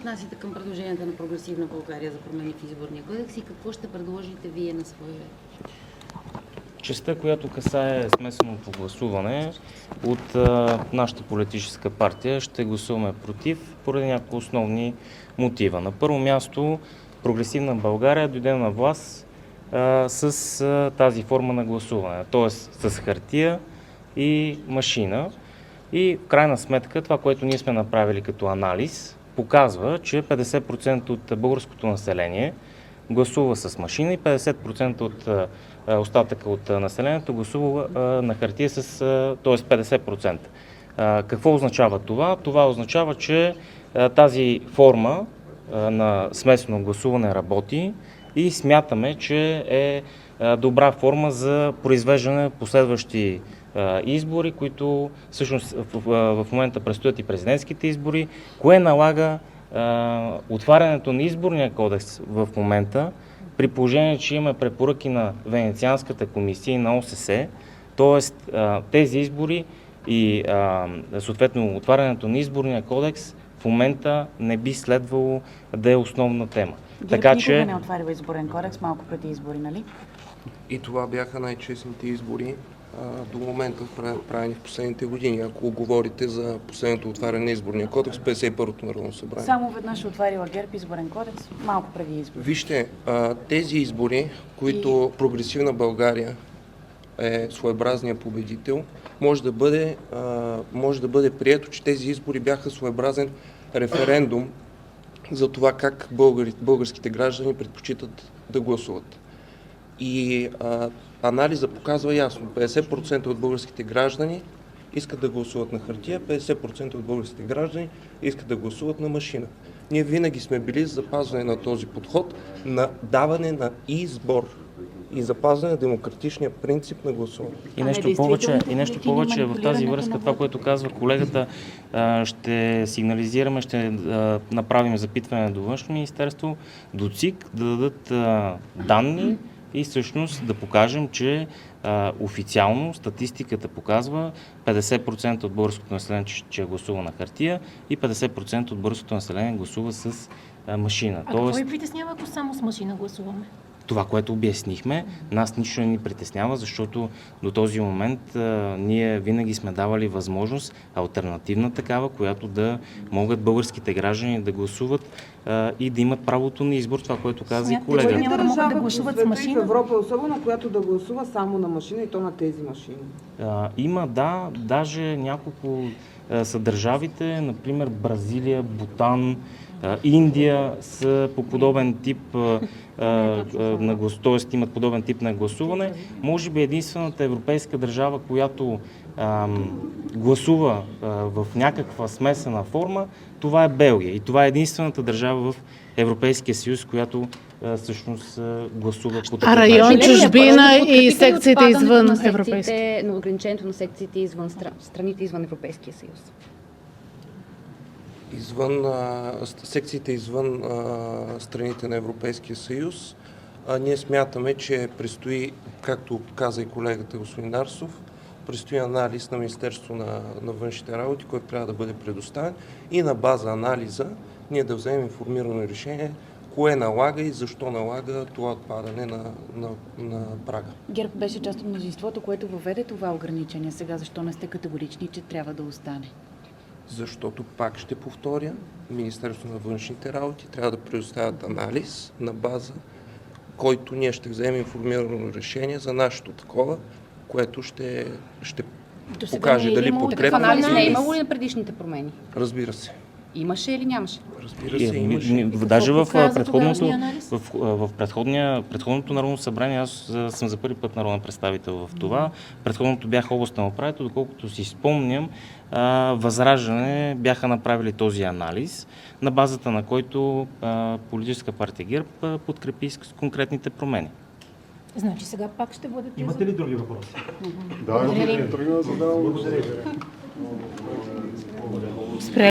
отнасяте към предложенията на Прогресивна България за промени в изборния кодекс и какво ще предложите вие на своя ред? Частта, която касае смесеното гласуване, от нашата политическа партия ще гласуваме против поради няколко основни мотива. На първо място, Прогресивна България дойде на власт с тази форма на гласуване, т.е. с хартия и машина. И в крайна сметка това, което ние сме направили като анализ, показва, че 50% от българското население гласува с машина и 50% от остатъка от населението гласува на хартия т.е. 50%. Какво означава това? Това означава, че тази форма на смесено гласуване работи и смятаме, че е добра форма за произвеждане на последващи избори, които всъщност в момента предстоят и президентските избори. Кое налага отварянето на изборния кодекс в момента, при положение, че има препоръки на Венецианската комисия и на ОССЕ, т.е. тези избори и съответно отварянето на изборния кодекс в момента не би следвало да е основна тема. Така че никога не отварява изборен кодекс малко преди избори, нали? И това бяха най-честните избори до момента правени в последните години. Ако говорите за последното отваряне на изборния кодекс, 51-то Народно събрание. Само веднъж отварила ГЕРБ изборен кодекс, малко преди избори. Вижте, тези избори, които Прогресивна България е своеобразният победител, може да бъде прието, че тези избори бяха своеобразен референдум за това как българските граждани предпочитат да гласуват. И анализа показва ясно, 50% от българските граждани искат да гласуват на хартия, 50% от българските граждани искат да гласуват на машина. Ние винаги сме били за запазване на този подход, на даване на избор и запазване на демократичния принцип на гласуване. И нещо повече в тази връзка, това, което казва колегата, ще сигнализираме, ще направим запитване до Външно министерство, до ЦИК, да дадат данни и всъщност да покажем, че официално статистиката показва 50% от българското население, че гласува на хартия и 50% от българското население гласува с машина. Какво ви притеснява, ако само с машина гласуваме? Това, което обяснихме, нас нищо не ни притеснява, защото до този момент ние винаги сме давали възможност, алтернативна такава, която да могат българските граждани да гласуват и да имат правото на избор, това, което каза и колегата. Няма да могат да гласуват с машина? В Европа особено, която да гласува само на машина и то на тези машини. Има, да, даже няколко са държавите, например Бразилия, Бутан, Индия са по подобен тип т.е. имат подобен тип на гласуване. Може би единствената европейска държава, която гласува в някаква смесена форма, това е Белгия. И това е единствената държава в Европейския съюз, която всъщност гласува по такъв начин. Район чужбина и секциите извън Европейския. На ограничението на секциите извън страните извън Европейския съюз. Секциите извън страните на Европейския съюз, ние смятаме, че предстои, както каза и колегата господин Арсов, предстои анализ на Министерството на външните работи, който трябва да бъде предоставен и на база анализа ние да вземем информирано решение кое налага и защо налага това отпадане на прага. ГЕРБ беше част от мнозинството, което въведе това ограничение. Сега защо не сте категорични, че трябва да остане? Защото, пак ще повторя, Министерството на външните работи трябва да предоставят анализ на база, който ние ще вземем информирано решение за нашето такова, което ще покаже дали подкрепа. Такъв анализ не е имало ли на предишните промени? Разбира се. Имаше или нямаше? Разбира се, имаше. Даже в предходното Народно събрание, аз съм за първи път народен представител в това. Предходното бях областен управител, доколкото си спомням, Възраждане бяха направили този анализ, на базата на който политическа партия ГЕРБ подкрепи с конкретните промени. Значи сега пак ще бъде... Имате ли други въпроси? Да, имате ли други да задавам? Спря